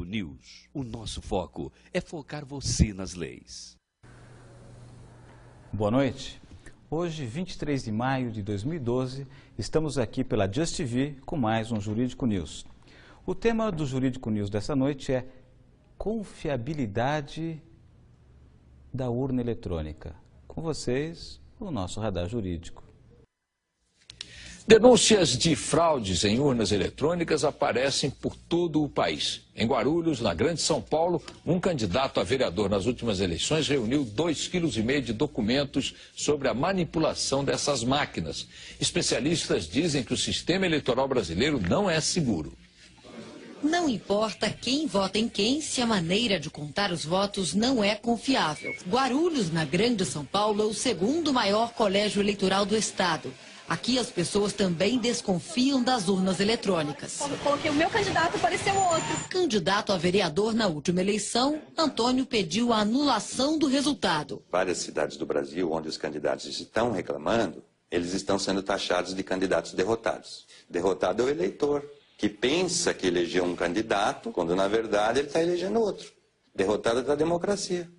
News. O nosso foco é focar você nas leis. Boa noite. Hoje, 23 de maio de 2012, estamos aqui pela Just TV com mais um Jurídico News. O tema do Jurídico News dessa noite é confiabilidade da urna eletrônica. Com vocês, o nosso radar jurídico. Denúncias de fraudes em urnas eletrônicas aparecem por todo o país. Em Guarulhos, na Grande São Paulo, um candidato a vereador nas últimas eleições reuniu 2,5 kg de documentos sobre a manipulação dessas máquinas. Especialistas dizem que o sistema eleitoral brasileiro não é seguro. Não importa quem vota em quem, se a maneira de contar os votos não é confiável. Guarulhos, na Grande São Paulo, é o segundo maior colégio eleitoral do estado. Aqui as pessoas também desconfiam das urnas eletrônicas. Coloquei o meu candidato, apareceu outro. Candidato a vereador na última eleição, Antônio pediu a anulação do resultado. Várias cidades do Brasil onde os candidatos estão reclamando, eles estão sendo taxados de candidatos derrotados. Derrotado é o eleitor, que pensa que elegeu um candidato, quando na verdade ele está elegendo outro. Derrotado é a democracia.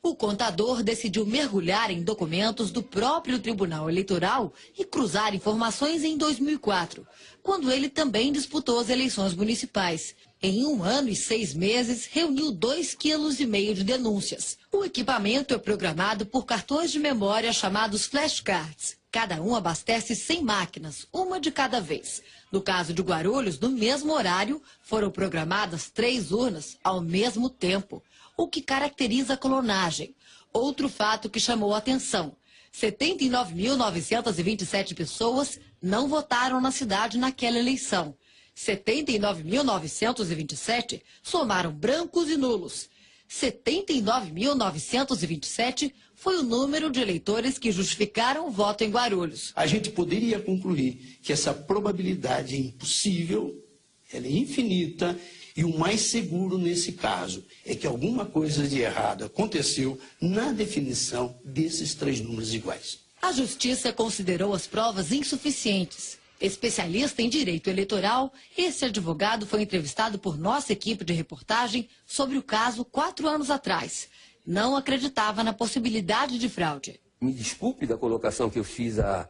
O contador decidiu mergulhar em documentos do próprio Tribunal Eleitoral e cruzar informações em 2004, quando ele também disputou as eleições municipais. Em 1 ano e 6 meses, reuniu 2,5 kg de denúncias. O equipamento é programado por cartões de memória chamados flashcards. Cada um abastece 100 máquinas, uma de cada vez. No caso de Guarulhos, no mesmo horário, foram programadas 3 urnas ao mesmo tempo, o que caracteriza a clonagem. Outro fato que chamou a atenção: 79.927 pessoas não votaram na cidade naquela eleição. 79.927 somaram brancos e nulos. 79.927 foi o número de eleitores que justificaram o voto em Guarulhos. A gente poderia concluir que essa probabilidade é impossível, ela é infinita, e o mais seguro nesse caso é que alguma coisa de errado aconteceu na definição desses 3 números iguais. A Justiça considerou as provas insuficientes. Especialista em direito eleitoral, esse advogado foi entrevistado por nossa equipe de reportagem sobre o caso 4 anos atrás. Não acreditava na possibilidade de fraude. Me desculpe da colocação que eu fiz há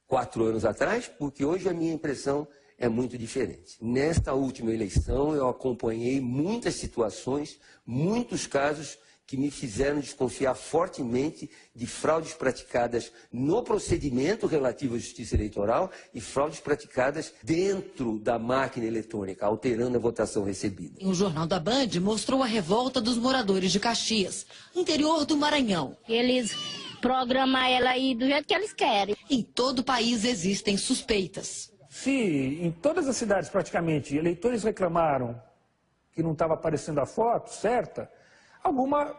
4 anos atrás, porque hoje a minha impressão é muito diferente. Nesta última eleição, eu acompanhei muitas situações, muitos casos que me fizeram desconfiar fortemente de fraudes praticadas no procedimento relativo à justiça eleitoral e fraudes praticadas dentro da máquina eletrônica, alterando a votação recebida. O Jornal da Band mostrou a revolta dos moradores de Caxias, interior do Maranhão. Eles programam ela aí do jeito que eles querem. Em todo o país existem suspeitas. Se em todas as cidades praticamente eleitores reclamaram que não estava aparecendo a foto certa, alguma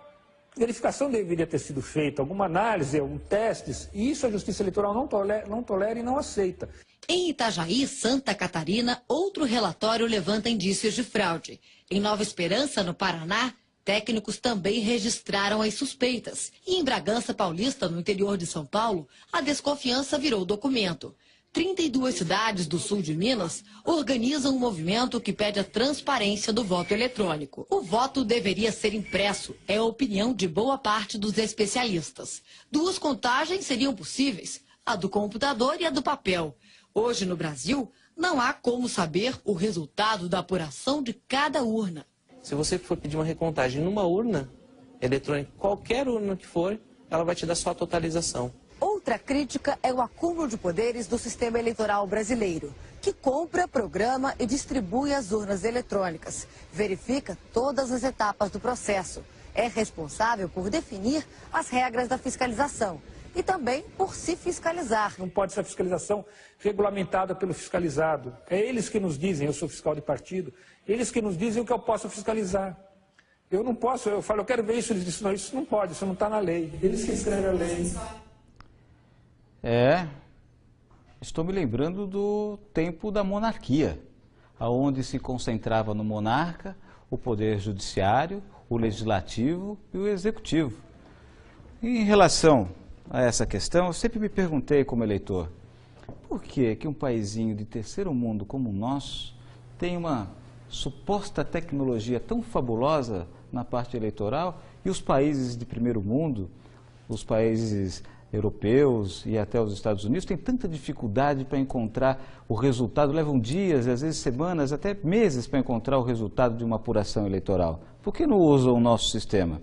verificação deveria ter sido feita, alguma análise, algum testes, e isso a Justiça Eleitoral não tolera e não aceita. Em Itajaí, Santa Catarina, outro relatório levanta indícios de fraude. Em Nova Esperança, no Paraná, técnicos também registraram as suspeitas. E em Bragança Paulista, no interior de São Paulo, a desconfiança virou documento. 32 cidades do sul de Minas organizam um movimento que pede a transparência do voto eletrônico. O voto deveria ser impresso, é a opinião de boa parte dos especialistas. 2 contagens seriam possíveis, a do computador e a do papel. Hoje, no Brasil, não há como saber o resultado da apuração de cada urna. Se você for pedir uma recontagem numa urna eletrônica, qualquer urna que for, ela vai te dar só a totalização. Outra crítica é o acúmulo de poderes do sistema eleitoral brasileiro, que compra, programa e distribui as urnas eletrônicas, verifica todas as etapas do processo, é responsável por definir as regras da fiscalização e também por se fiscalizar. Não pode ser a fiscalização regulamentada pelo fiscalizado. É eles que nos dizem, eu sou fiscal de partido, eles que nos dizem o que eu posso fiscalizar. Eu não posso, eu falo, eu quero ver isso, eles dizem, não, isso não pode, isso não está na lei. Eles que escrevem a lei. Estou me lembrando do tempo da monarquia, onde se concentrava no monarca o poder judiciário, o legislativo e o executivo. E em relação a essa questão, eu sempre me perguntei como eleitor, por que um paizinho de terceiro mundo como o nosso tem uma suposta tecnologia tão fabulosa na parte eleitoral e os países de primeiro mundo, os países europeus e até os Estados Unidos têm tanta dificuldade para encontrar o resultado, levam dias, às vezes semanas, até meses para encontrar o resultado de uma apuração eleitoral. Por que não usam o nosso sistema?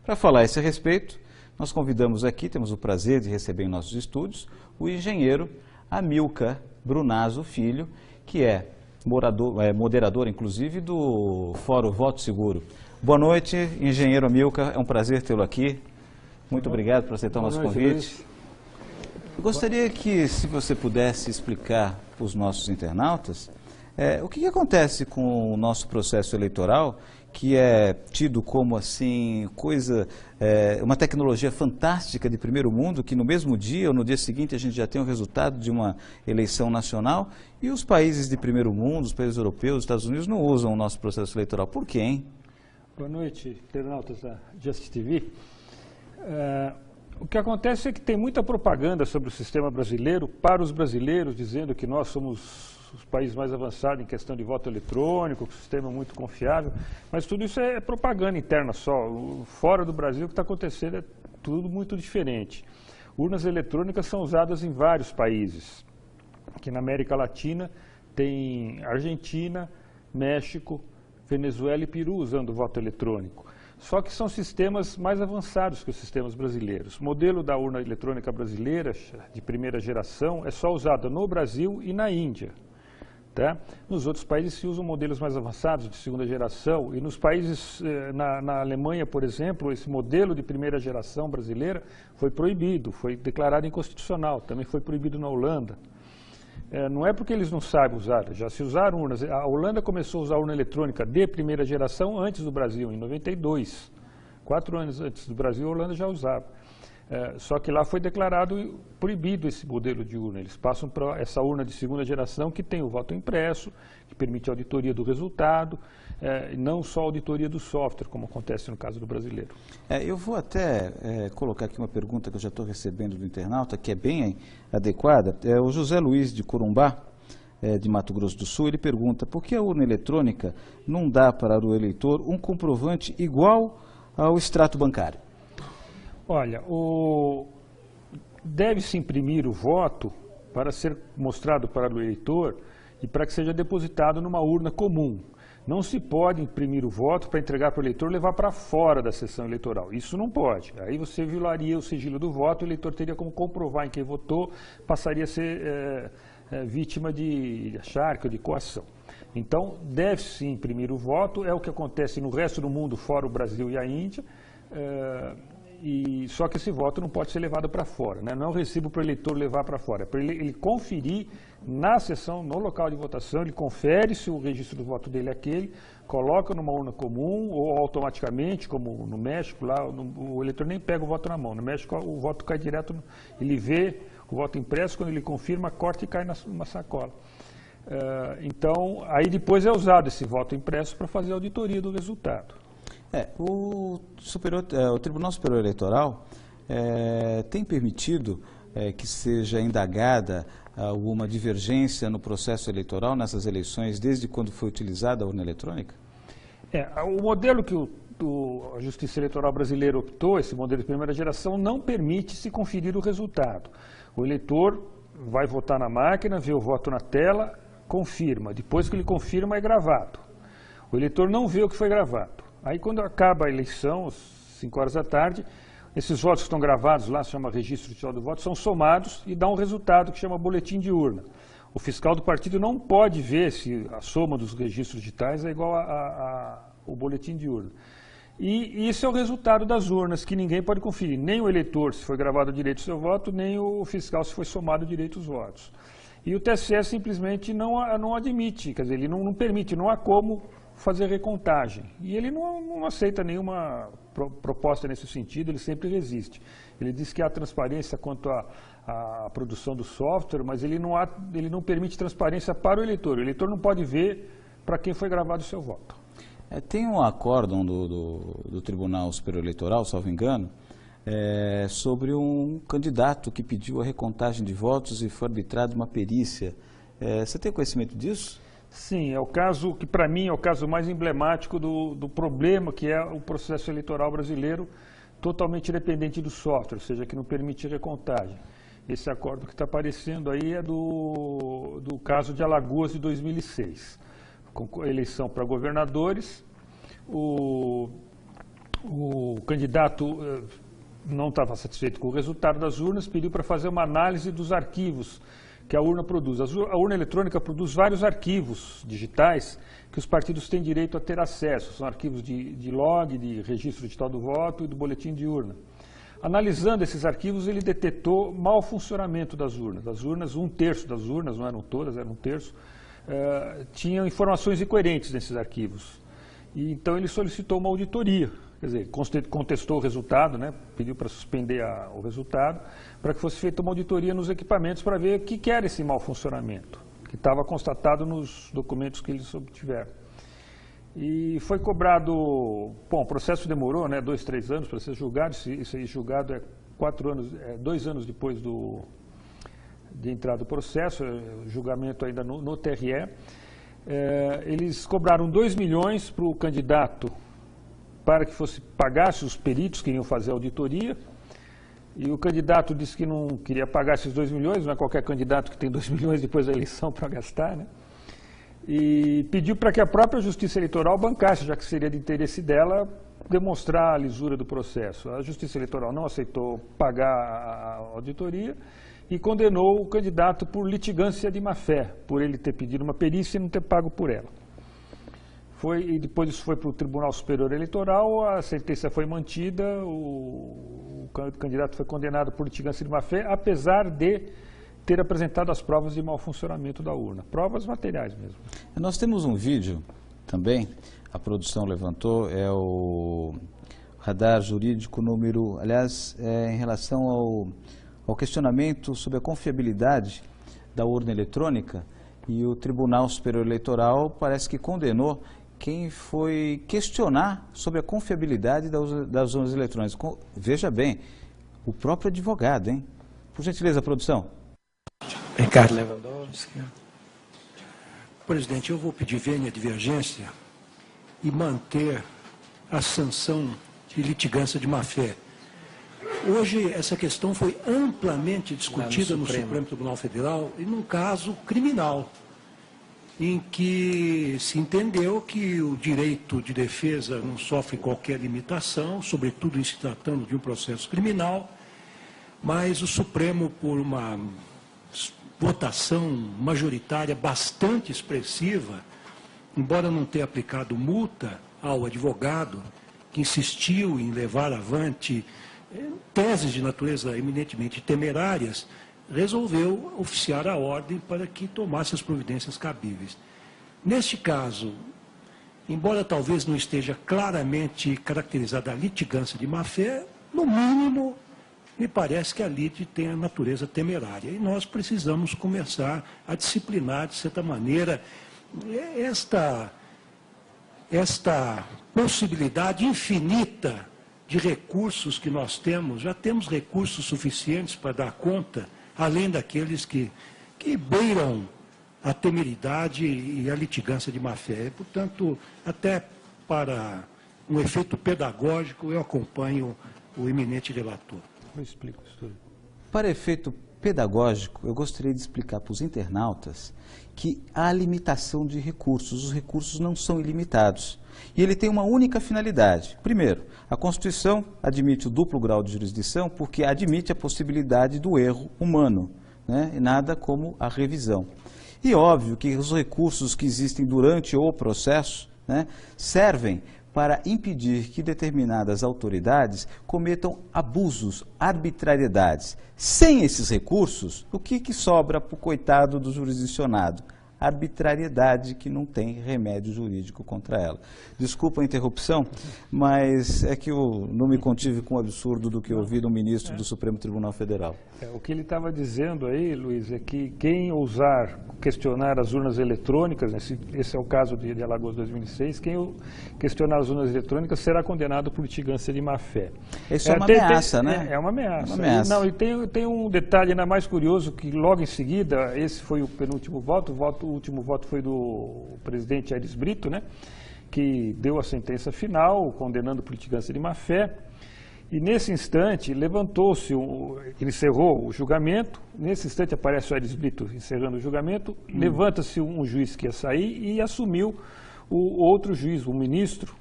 Para falar a esse respeito, nós convidamos aqui, temos o prazer de receber em nossos estúdios, o engenheiro Amilcar Brunazzo Filho, que é moderador, inclusive, do Fórum Voto Seguro. Boa noite, engenheiro Amilcar, é um prazer tê-lo aqui. Muito obrigado por aceitar o nosso convite. Eu gostaria que, se você pudesse explicar para os nossos internautas, o que acontece com o nosso processo eleitoral, que é tido como assim, uma tecnologia fantástica de primeiro mundo, que no mesmo dia ou no dia seguinte a gente já tem o resultado de uma eleição nacional, e os países de primeiro mundo, os países europeus, os Estados Unidos, não usam o nosso processo eleitoral. Por quê, hein? Boa noite, internautas da Just TV. O que acontece é que tem muita propaganda sobre o sistema brasileiro para os brasileiros, dizendo que nós somos os países mais avançados em questão de voto eletrônico, que o sistema é muito confiável, mas tudo isso é propaganda interna só. Fora do Brasil, o que está acontecendo é tudo muito diferente. Urnas eletrônicas são usadas em vários países. Aqui na América Latina tem Argentina, México, Venezuela e Peru usando o voto eletrônico. Só que são sistemas mais avançados que os sistemas brasileiros. O modelo da urna eletrônica brasileira, de primeira geração, é só usado no Brasil e na Índia. Tá? Nos outros países se usam modelos mais avançados, de segunda geração, e nos países, na Alemanha, por exemplo, esse modelo de primeira geração brasileira foi proibido, foi declarado inconstitucional, também foi proibido na Holanda. Não é porque eles não sabem usar, já se usaram urnas. A Holanda começou a usar urna eletrônica de primeira geração antes do Brasil, em 92. 4 anos antes do Brasil, a Holanda já usava. Só que lá foi declarado proibido esse modelo de urna. Eles passam para essa urna de segunda geração que tem o voto impresso, que permite a auditoria do resultado, e não só a auditoria do software, como acontece no caso do brasileiro. Eu vou até colocar aqui uma pergunta que eu já estou recebendo do internauta, que é bem adequada. O José Luiz de Corumbá, de Mato Grosso do Sul, ele pergunta: por que a urna eletrônica não dá para o eleitor um comprovante igual ao extrato bancário? Olha, deve-se imprimir o voto para ser mostrado para o eleitor e para que seja depositado numa urna comum. Não se pode imprimir o voto para entregar para o eleitor e levar para fora da sessão eleitoral. Isso não pode. Aí você violaria o sigilo do voto, o eleitor teria como comprovar em quem votou, passaria a ser vítima de acharque ou de coação. Então, deve-se imprimir o voto, é o que acontece no resto do mundo, fora o Brasil e a Índia, só que esse voto não pode ser levado para fora, né? Não é um recibo para o eleitor levar para fora, é para ele conferir na sessão, no local de votação, ele confere se o registro do voto dele é aquele, coloca numa urna comum ou automaticamente, como no México, lá o eleitor nem pega o voto na mão. No México o voto cai direto, ele vê o voto impresso, quando ele confirma, corta e cai numa sacola. Então, aí depois é usado esse voto impresso para fazer a auditoria do resultado. O Tribunal Superior Eleitoral tem permitido que seja indagada alguma divergência no processo eleitoral nessas eleições, desde quando foi utilizada a urna eletrônica? O modelo que a Justiça Eleitoral brasileira optou, esse modelo de primeira geração, não permite se conferir o resultado. O eleitor vai votar na máquina, vê o voto na tela, confirma. Depois que ele confirma, é gravado. O eleitor não vê o que foi gravado. Aí, quando acaba a eleição, às 5 horas da tarde, esses votos que estão gravados lá, se chama registro digital do voto, são somados e dá um resultado que chama boletim de urna. O fiscal do partido não pode ver se a soma dos registros digitais é igual ao boletim de urna. E isso é o resultado das urnas, que ninguém pode conferir, nem o eleitor se foi gravado direito o seu voto, nem o fiscal se foi somado direito os votos. E o TSE simplesmente não admite, quer dizer, ele não permite, não há como fazer recontagem. E ele não aceita nenhuma proposta nesse sentido, ele sempre resiste. Ele diz que há transparência quanto à produção do software, mas ele não permite transparência para o eleitor. O eleitor não pode ver para quem foi gravado o seu voto. Tem um acórdão do Tribunal Superior Eleitoral, salvo engano, sobre um candidato que pediu a recontagem de votos e foi arbitrada uma perícia. Você tem conhecimento disso? Sim, é o caso que para mim é o caso mais emblemático do problema que é o processo eleitoral brasileiro totalmente dependente do software, ou seja, que não permite recontagem. Esse acordo que está aparecendo aí é do caso de Alagoas de 2006, com eleição para governadores, o candidato não estava satisfeito com o resultado das urnas, pediu para fazer uma análise dos arquivos que a urna produz. A urna eletrônica produz vários arquivos digitais que os partidos têm direito a ter acesso. São arquivos de log, de registro digital do voto e do boletim de urna. Analisando esses arquivos, ele detectou mau funcionamento das urnas. As urnas, 1/3 das urnas, não eram todas, era 1/3, tinham informações incoerentes nesses arquivos. E, então ele solicitou uma auditoria. Quer dizer, contestou o resultado, né, pediu para suspender o resultado, para que fosse feita uma auditoria nos equipamentos para ver o que era esse mau funcionamento, que estava constatado nos documentos que eles obtiveram. E foi cobrado, bom, o processo demorou, né, 2, 3 anos para ser julgado, isso aí julgado é 2 anos depois de entrar do processo, julgamento ainda no TRE. Eles cobraram 2 milhões para o candidato para que pagasse os peritos que iam fazer a auditoria, e o candidato disse que não queria pagar esses 2 milhões, não é qualquer candidato que tem 2 milhões depois da eleição para gastar, né? E pediu para que a própria Justiça Eleitoral bancasse, já que seria de interesse dela demonstrar a lisura do processo. A Justiça Eleitoral não aceitou pagar a auditoria e condenou o candidato por litigância de má-fé, por ele ter pedido uma perícia e não ter pago por ela. E depois isso foi para o Tribunal Superior Eleitoral, a sentença foi mantida, o candidato foi condenado por litigância de má-fé, apesar de ter apresentado as provas de mau funcionamento da urna, provas materiais mesmo. Nós temos um vídeo também, a produção levantou, é o radar jurídico número, aliás, em relação ao questionamento sobre a confiabilidade da urna eletrônica, e o Tribunal Superior Eleitoral parece que condenou quem foi questionar sobre a confiabilidade das urnas eletrônicas. Veja bem, o próprio advogado, hein? Por gentileza, produção. Ricardo Lewandowski. Presidente, eu vou pedir vênia divergência e manter a sanção de litigância de má-fé. Hoje, essa questão foi amplamente discutida no Supremo Tribunal Federal e num caso criminal, em que se entendeu que o direito de defesa não sofre qualquer limitação, sobretudo em se tratando de um processo criminal, mas o Supremo, por uma votação majoritária bastante expressiva, embora não tenha aplicado multa ao advogado que insistiu em levar avante teses de natureza eminentemente temerárias, resolveu oficiar a ordem para que tomasse as providências cabíveis. Neste caso, embora talvez não esteja claramente caracterizada a litigância de má-fé, no mínimo, me parece que a lite tem a natureza temerária. E nós precisamos começar a disciplinar, de certa maneira, esta possibilidade infinita de recursos que nós temos. Já temos recursos suficientes para dar conta, além daqueles que beiram a temeridade e a litigância de má-fé. Portanto, até para um efeito pedagógico, eu acompanho o eminente relator. Eu explico isso. Para efeito pedagógico, eu gostaria de explicar para os internautas que há limitação de recursos. Os recursos não são ilimitados. E ele tem uma única finalidade. Primeiro, a Constituição admite o duplo grau de jurisdição porque admite a possibilidade do erro humano, né? E nada como a revisão. E óbvio que os recursos que existem durante o processo, né, servem para impedir que determinadas autoridades cometam abusos, arbitrariedades. Sem esses recursos, o que sobra para o coitado do jurisdicionado? Arbitrariedade que não tem remédio jurídico contra ela. Desculpa a interrupção, mas é que eu não me contive com o absurdo do que eu ouvi do ministro do Supremo Tribunal Federal. O que ele estava dizendo aí, Luiz, é que quem ousar questionar as urnas eletrônicas, esse é o caso de Alagoas 2006, quem questionar as urnas eletrônicas será condenado por litigância de má-fé. Isso é uma ameaça, né? É uma ameaça. É uma ameaça. E tem um detalhe ainda mais curioso, que logo em seguida, esse foi o penúltimo voto, o voto voto, o último voto foi do presidente Aires Brito, né, que deu a sentença final, condenando litigância de má-fé. E nesse instante, levantou-se, ele encerrou o julgamento, nesse instante aparece o Aires Brito encerrando o julgamento, levanta-se um juiz que ia sair e assumiu o outro juiz, o ministro,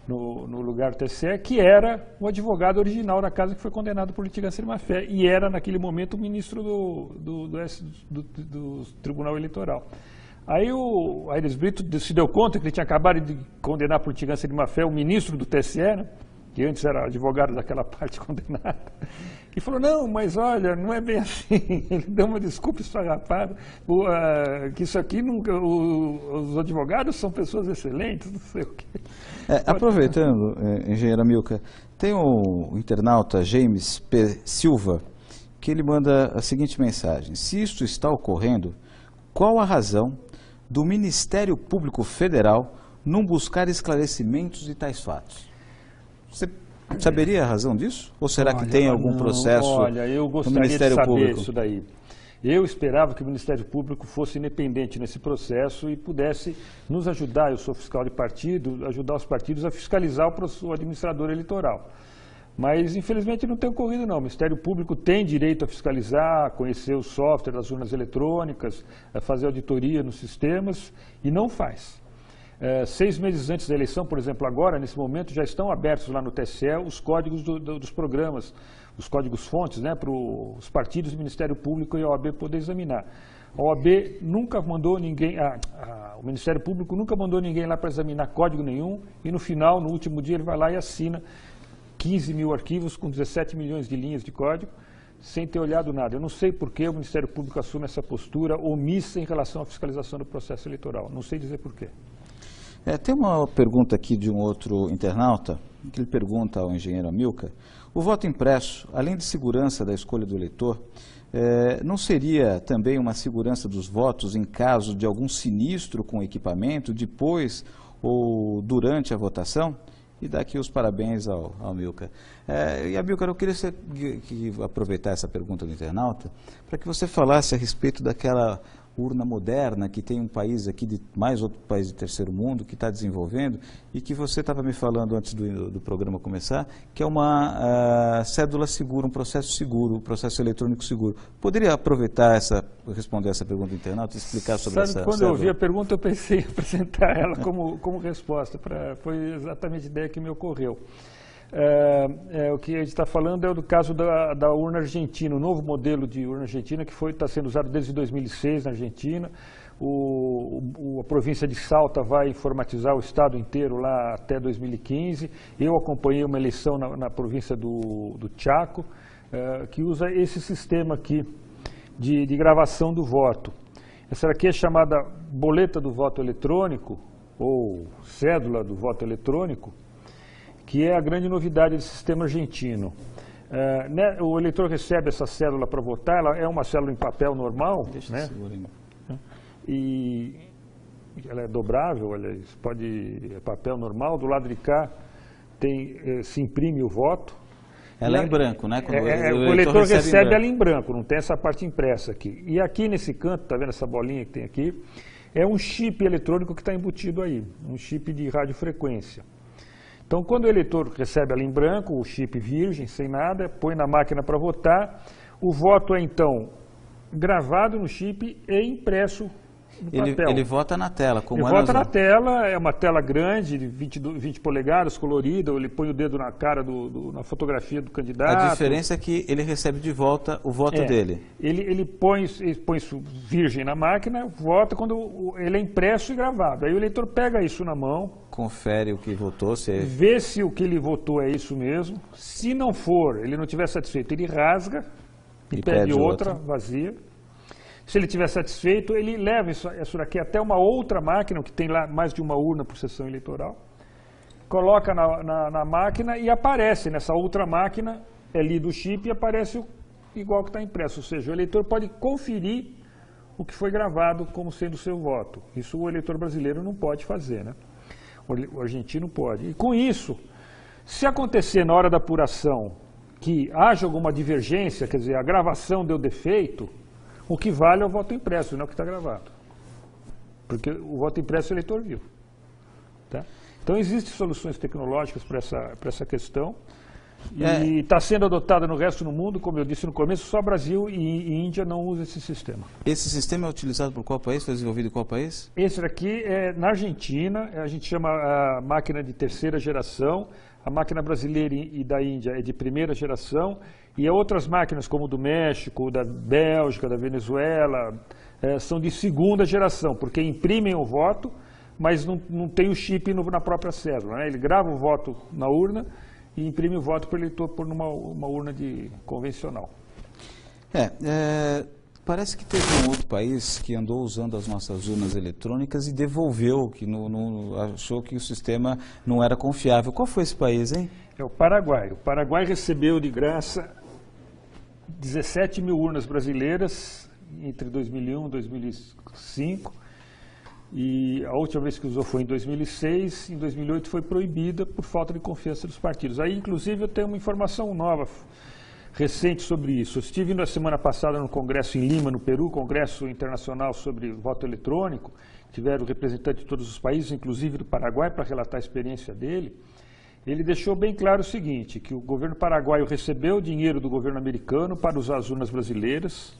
no lugar do TSE, que era o advogado original da casa que foi condenado por litigância de má-fé, e era, naquele momento, o ministro do Tribunal Eleitoral. Aí o Aires Brito se deu conta que ele tinha acabado de condenar por litigância de má-fé o ministro do TSE, né, que antes era advogado daquela parte condenada, e falou, não, mas olha, não é bem assim. Ele deu uma desculpa esfarrapada, que isso aqui, nunca, os advogados são pessoas excelentes, não sei o quê. Aproveitando, engenheiro Amilcar, tem um internauta, James P. Silva, que ele manda a seguinte mensagem: se isto está ocorrendo, qual a razão do Ministério Público Federal não buscar esclarecimentos de tais fatos? Você saberia a razão disso? Ou será que tem algum processo no Ministério Público? Olha, eu gostaria de saber isso daí. Eu esperava que o Ministério Público fosse independente nesse processo e pudesse nos ajudar, eu sou fiscal de partido, ajudar os partidos a fiscalizar o administrador eleitoral. Mas, infelizmente, não tem ocorrido, não. O Ministério Público tem direito a fiscalizar, a conhecer o software das urnas eletrônicas, a fazer auditoria nos sistemas, e não faz. 6 meses antes da eleição, por exemplo, agora, nesse momento, já estão abertos lá no TSE os códigos dos programas, os códigos-fontes, né, para os partidos, o Ministério Público e a OAB poder examinar. A OAB nunca mandou ninguém, o Ministério Público nunca mandou ninguém lá para examinar código nenhum, e no final, no último dia, ele vai lá e assina 15 mil arquivos com 17 milhões de linhas de código, sem ter olhado nada. Eu não sei por que o Ministério Público assume essa postura omissa em relação à fiscalização do processo eleitoral. Não sei dizer por quê. Tem uma pergunta aqui de um outro internauta, que ele pergunta ao engenheiro Amilcar: o voto impresso, além de segurança da escolha do eleitor, não seria também uma segurança dos votos em caso de algum sinistro com equipamento, depois ou durante a votação? E dá aqui os parabéns ao Amilcar. E Amilcar, eu queria aproveitar essa pergunta do internauta para que você falasse a respeito daquela urna moderna que tem um país aqui, mais outro país de terceiro mundo, que está desenvolvendo, e que você estava me falando antes do programa começar, que é uma cédula segura, um processo seguro, um processo eletrônico seguro. Poderia aproveitar responder essa pergunta do internauta e explicar sobre essa quando cédula? Eu ouvi a pergunta, eu pensei em apresentar ela como resposta, foi exatamente a ideia que me ocorreu. O que a gente está falando é do caso da urna argentina, o novo modelo de urna argentina que está sendo usado desde 2006 na Argentina. A província de Salta vai informatizar o estado inteiro lá até 2015. Eu acompanhei uma eleição na província do Chaco, que usa esse sistema aqui de gravação do voto. Essa aqui é chamada boleta do voto eletrônico, ou cédula do voto eletrônico, que é a grande novidade do sistema argentino. O eleitor recebe essa cédula para votar, ela é uma cédula em papel normal, né? E ela é dobrável, é papel normal, do lado de cá se imprime o voto. Ela é em branco, né? O eleitor recebe ela em branco, não tem essa parte impressa aqui. E aqui nesse canto, tá vendo essa bolinha que tem aqui? É um chip eletrônico que está embutido aí, um chip de radiofrequência. Então, quando o eleitor recebe ela em branco, o chip virgem, sem nada, põe na máquina para votar, o voto é, então, gravado no chip e impresso no papel. Ele vota na tela, como ele vota na tela, é uma tela grande, de 20 polegadas, colorida, ele põe o dedo na cara, na fotografia do candidato. A diferença é que ele recebe de volta o voto dele. Ele põe isso virgem na máquina, vota quando ele é impresso e gravado. Aí o eleitor pega isso na mão, confere o que votou, vê se o que ele votou é isso mesmo. Se não for, ele não estiver satisfeito, ele rasga e pede outra vazia. Se ele estiver satisfeito, ele leva isso daqui até uma outra máquina, que tem lá mais de uma urna por sessão eleitoral, coloca na máquina e aparece nessa outra máquina, é lido o chip e aparece igual que está impresso. Ou seja, o eleitor pode conferir o que foi gravado como sendo o seu voto. Isso o eleitor brasileiro não pode fazer, né? O argentino pode. E com isso, se acontecer na hora da apuração que haja alguma divergência, quer dizer, a gravação deu defeito, o que vale é o voto impresso, não é o que está gravado. porque o voto impresso é eleitor vivo. Tá? Então, existem soluções tecnológicas para essa questão. E está sendo adotada no resto do mundo, como eu disse no começo, só Brasil e Índia não usam esse sistema. Esse sistema é utilizado por qual país? Foi desenvolvido em qual país? Esse aqui é na Argentina, a gente chama a máquina de terceira geração, a máquina brasileira e da Índia é de primeira geração, e outras máquinas como do México, da Bélgica, da Venezuela, são de segunda geração, porque imprimem o voto, mas não tem o chip na própria cédula, né? Ele grava o voto na urna e imprime o voto para o eleitor pôr numa urna convencional. Parece que teve um outro país que andou usando as nossas urnas eletrônicas e devolveu, que achou que o sistema não era confiável. Qual foi esse país, hein? É o Paraguai. O Paraguai recebeu de graça 17 mil urnas brasileiras entre 2001 e 2005. E a última vez que usou foi em 2006, em 2008 foi proibida por falta de confiança dos partidos. Aí, inclusive, eu tenho uma informação nova, recente sobre isso. Eu estive na semana passada no Congresso em Lima, no Peru, Congresso Internacional sobre Voto Eletrônico, tiveram representantes de todos os países, inclusive do Paraguai, para relatar a experiência dele. Ele deixou bem claro o seguinte, que o governo paraguaio recebeu dinheiro do governo americano para usar as urnas brasileiras,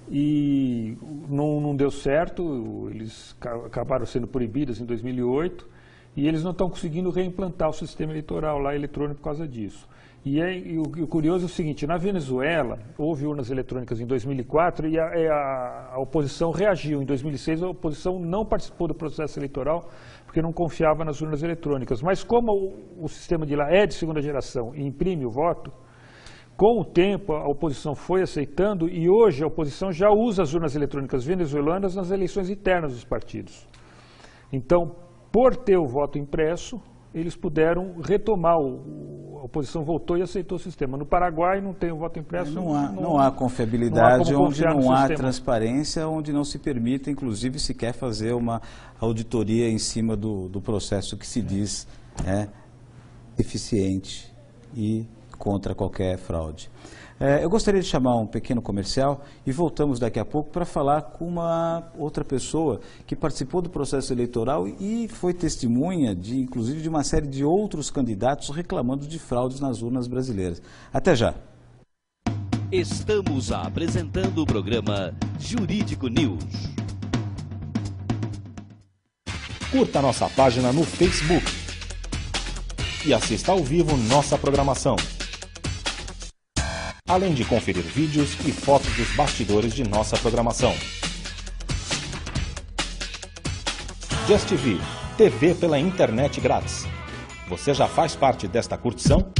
e não deu certo, eles acabaram sendo proibidas em 2008 e eles não estão conseguindo reimplantar o sistema eleitoral lá eletrônico por causa disso. E o curioso é o seguinte, na Venezuela houve urnas eletrônicas em 2004 e a oposição reagiu. Em 2006 a oposição não participou do processo eleitoral porque não confiava nas urnas eletrônicas. Mas como o sistema de lá é de segunda geração e imprime o voto, com o tempo, a oposição foi aceitando e hoje a oposição já usa as urnas eletrônicas venezuelanas nas eleições internas dos partidos. Então, por ter o voto impresso, eles puderam retomar, a oposição voltou e aceitou o sistema. No Paraguai não tem o voto impresso. Não há confiabilidade, onde não há transparência, onde não se permite, inclusive, sequer fazer uma auditoria em cima do processo que se diz eficiente e contra qualquer fraude. Eu gostaria de chamar um pequeno comercial e voltamos daqui a pouco para falar com uma outra pessoa que participou do processo eleitoral e foi testemunha, inclusive, de uma série de outros candidatos reclamando de fraudes nas urnas brasileiras. Até já. Estamos apresentando o programa Jurídico News. Curta nossa página no Facebook e assista ao vivo nossa programação. Além de conferir vídeos e fotos dos bastidores de nossa programação. Just TV, TV pela internet grátis. Você já faz parte desta curtição?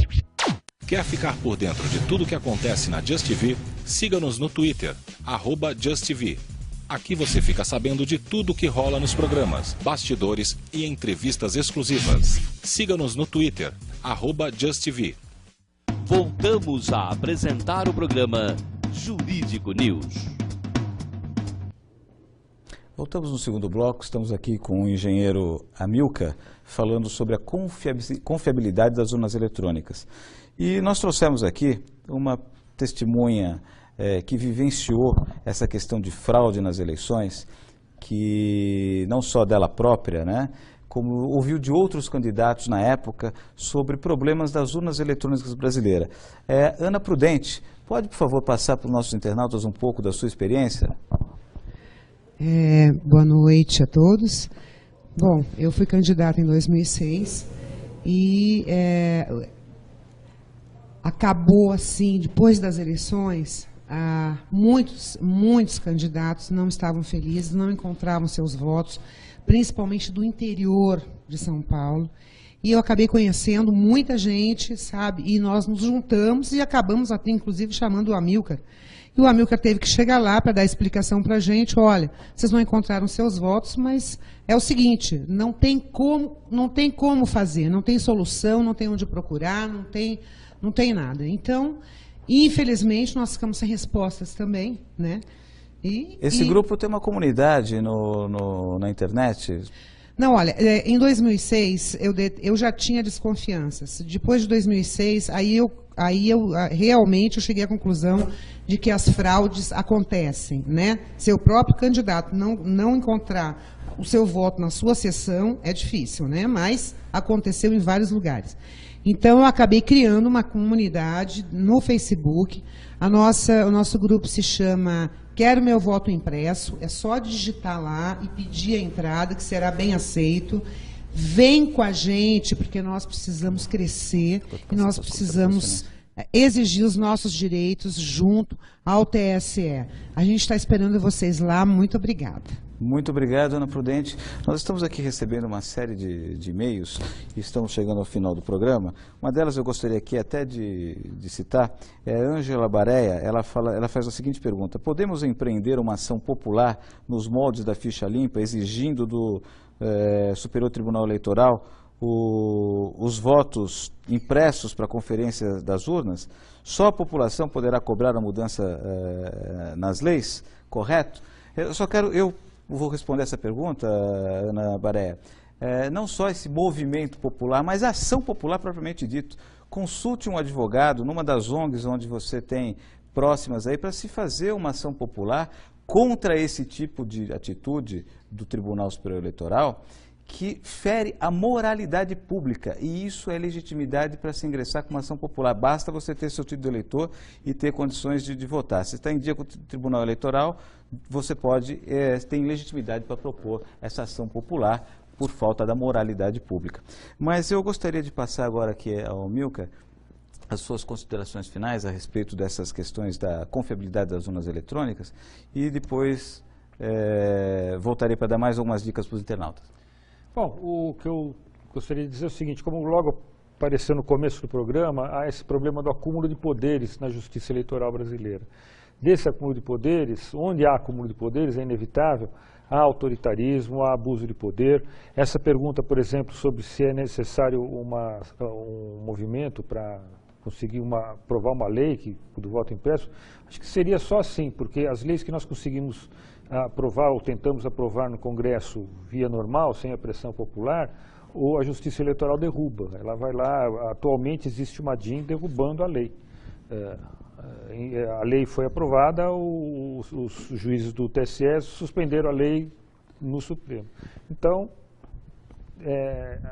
Quer ficar por dentro de tudo que acontece na Just TV? Siga-nos no Twitter, @JustTV. Aqui você fica sabendo de tudo que rola nos programas, bastidores e entrevistas exclusivas. Siga-nos no Twitter, @JustTV. Voltamos a apresentar o programa Jurídico News. Voltamos no segundo bloco, estamos aqui com o engenheiro Amilcar, falando sobre a confiabilidade das urnas eletrônicas. E nós trouxemos aqui uma testemunha que vivenciou essa questão de fraude nas eleições, que não só dela própria, né, como ouviu de outros candidatos na época sobre problemas das urnas eletrônicas brasileiras. Ana Prudente, pode, por favor, passar para os nossos internautas um pouco da sua experiência? Boa noite a todos. Bom, eu fui candidata em 2006 e acabou assim, depois das eleições, muitos candidatos não estavam felizes, não encontravam seus votos, principalmente do interior de São Paulo. E eu acabei conhecendo muita gente, sabe? E nós nos juntamos e acabamos até, inclusive, chamando o Amilcar. E o Amilcar teve que chegar lá para dar explicação para a gente. Olha, vocês não encontraram seus votos, mas é o seguinte, não tem como fazer, não tem solução, não tem onde procurar, não tem nada. Então, infelizmente, nós ficamos sem respostas também, né? Esse grupo tem uma comunidade na internet? Não, olha, em 2006 eu já tinha desconfianças. Depois de 2006, aí realmente eu cheguei à conclusão de que as fraudes acontecem, né? Se o próprio candidato não encontrar o seu voto na sua sessão, é difícil, né? Mas aconteceu em vários lugares. Então, eu acabei criando uma comunidade no Facebook. O nosso grupo se chama Quero Meu Voto Impresso. É só digitar lá e pedir a entrada, que será bem aceito. Vem com a gente, porque nós precisamos crescer e nós precisamos exigir os nossos direitos junto ao TSE. A gente está esperando vocês lá. Muito obrigada. Muito obrigado, Ana Prudente. Nós estamos aqui recebendo uma série de e-mails e estamos chegando ao final do programa. Uma delas eu gostaria aqui até de citar, é a Ângela Bareia. Ela faz a seguinte pergunta: podemos empreender uma ação popular nos moldes da ficha limpa, exigindo do Superior Tribunal Eleitoral os votos impressos para a conferência das urnas? Só a população poderá cobrar a mudança nas leis? Correto? Eu vou responder essa pergunta, Ana Bareia. Não só esse movimento popular, mas a ação popular propriamente dito. Consulte um advogado numa das ONGs onde você tem próximas aí para se fazer uma ação popular contra esse tipo de atitude do Tribunal Superior Eleitoral, que fere a moralidade pública, e isso é legitimidade para se ingressar com uma ação popular. Basta você ter seu título de eleitor e ter condições de votar. Se está em dia com o Tribunal Eleitoral, você tem legitimidade para propor essa ação popular por falta da moralidade pública. Mas eu gostaria de passar agora aqui ao Amilcar as suas considerações finais a respeito dessas questões da confiabilidade das urnas eletrônicas, e depois voltarei para dar mais algumas dicas para os internautas. Bom, o que eu gostaria de dizer é o seguinte: como logo apareceu no começo do programa, há esse problema do acúmulo de poderes na justiça eleitoral brasileira. Desse acúmulo de poderes, onde há acúmulo de poderes, é inevitável, há autoritarismo, há abuso de poder. Essa pergunta, por exemplo, sobre se é necessário um movimento para conseguir aprovar uma lei do voto impresso, acho que seria só assim, porque as leis que nós conseguimos aprovar ou tentamos aprovar no Congresso via normal, sem a pressão popular, ou a Justiça Eleitoral derruba. Ela vai lá, atualmente existe uma DIN derrubando a lei. A lei foi aprovada, os juízes do TSE suspenderam a lei no Supremo. Então,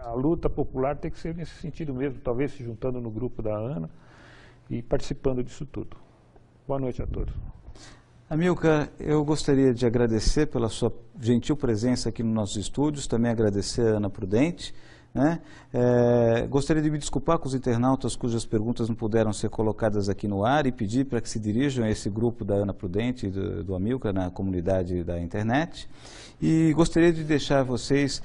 a luta popular tem que ser nesse sentido mesmo, talvez se juntando no grupo da Ana e participando disso tudo. Boa noite a todos. Amilcar, eu gostaria de agradecer pela sua gentil presença aqui nos nossos estúdios, também agradecer a Ana Prudente, né? Gostaria de me desculpar com os internautas cujas perguntas não puderam ser colocadas aqui no ar e pedir para que se dirijam a esse grupo da Ana Prudente e do Amilcar na comunidade da internet. E gostaria de deixar vocês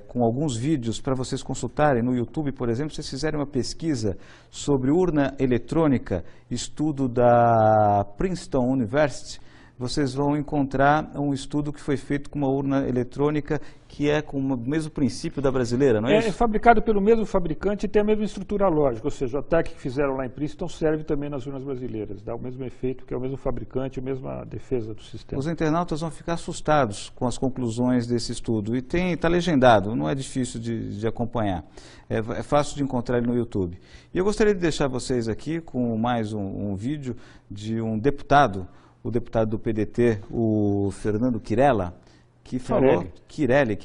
com alguns vídeos para vocês consultarem no YouTube, por exemplo. Se vocês fizerem uma pesquisa sobre urna eletrônica, estudo da Princeton University, vocês vão encontrar um estudo que foi feito com uma urna eletrônica que é com o mesmo princípio da brasileira, não é isso? É fabricado pelo mesmo fabricante e tem a mesma estrutura lógica, ou seja, o ataque que fizeram lá em Princeton serve também nas urnas brasileiras, dá o mesmo efeito, que é o mesmo fabricante, a mesma defesa do sistema. Os internautas vão ficar assustados com as conclusões desse estudo, e está legendado, não é difícil de acompanhar, é fácil de encontrar ele no YouTube. E eu gostaria de deixar vocês aqui com mais um vídeo de um deputado, o deputado do PDT, o Fernando Quirella, que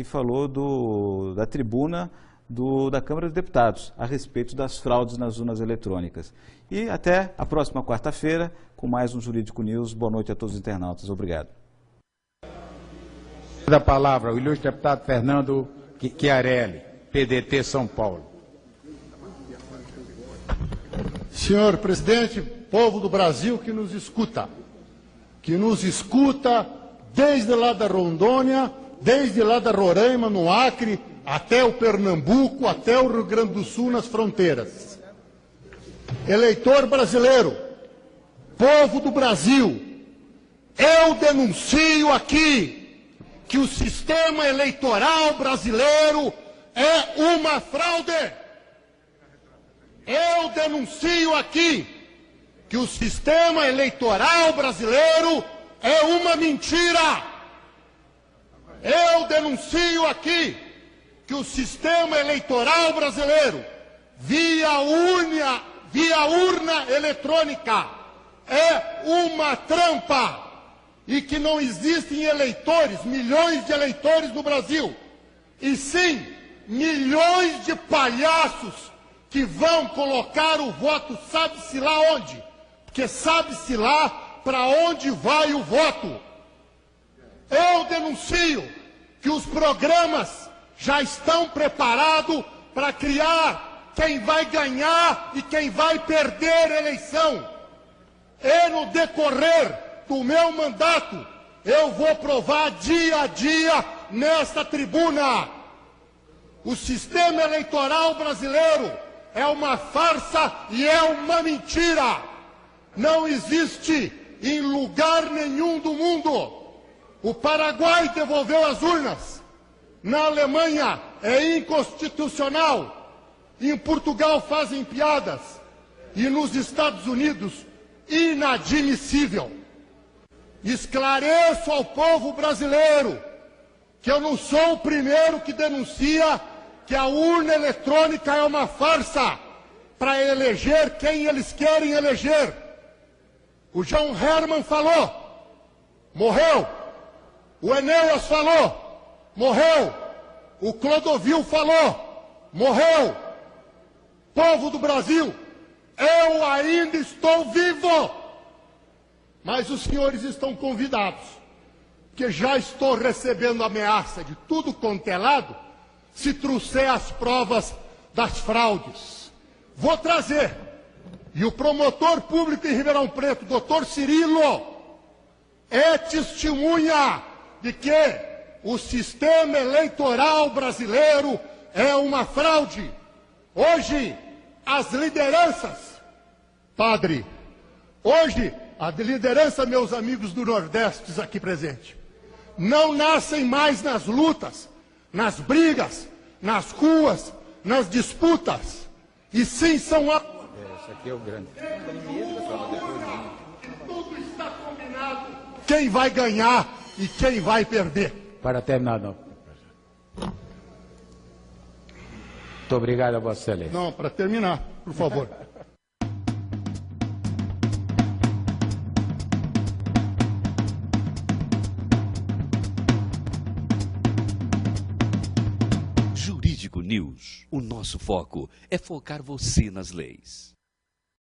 falou da tribuna da Câmara dos Deputados a respeito das fraudes nas urnas eletrônicas. E até a próxima quarta-feira com mais um Jurídico News. Boa noite a todos os internautas. Obrigado. Da palavra, o ilustre deputado Fernando Chiarelli, PDT São Paulo. Senhor presidente, povo do Brasil que nos escuta desde lá da Rondônia, desde lá da Roraima, no Acre, até o Pernambuco, até o Rio Grande do Sul, nas fronteiras. Eleitor brasileiro, povo do Brasil, eu denuncio aqui que o sistema eleitoral brasileiro é uma fraude. Eu denuncio aqui que o sistema eleitoral brasileiro é uma mentira. Eu denuncio aqui que o sistema eleitoral brasileiro, via via urna eletrônica é uma trampa e que não existem eleitores, milhões de eleitores no Brasil, e sim milhões de palhaços que vão colocar o voto sabe-se lá onde, porque sabe-se lá para onde vai o voto. Eu denuncio que os programas já estão preparados para criar quem vai ganhar e quem vai perder a eleição. E no decorrer do meu mandato, eu vou provar dia a dia nesta tribuna. O sistema eleitoral brasileiro é uma farsa e é uma mentira. Não existe em lugar nenhum do mundo. O Paraguai devolveu as urnas. Na Alemanha é inconstitucional. Em Portugal fazem piadas. E nos Estados Unidos, inadmissível. Esclareço ao povo brasileiro que eu não sou o primeiro que denuncia que a urna eletrônica é uma farsa para eleger quem eles querem eleger. O João Herman falou, morreu. O Enéas falou, morreu. O Clodovil falou, morreu. Povo do Brasil, eu ainda estou vivo. Mas os senhores estão convidados, que já estou recebendo ameaça de tudo quanto é lado, se trouxer as provas das fraudes. Vou trazer. E o promotor público em Ribeirão Preto, doutor Cirilo, é testemunha de que o sistema eleitoral brasileiro é uma fraude. Hoje, as lideranças, padre, hoje, a liderança, meus amigos do Nordeste aqui presentes, não nascem mais nas lutas, nas brigas, nas ruas, nas disputas, e sim são a... Esse aqui é o grande. Tudo está combinado. Quem vai ganhar e quem vai perder. Para terminar, não. Muito obrigado a Vossa Excelência. Não, para terminar, por favor. Jurídico News. O nosso foco é focar você nas leis.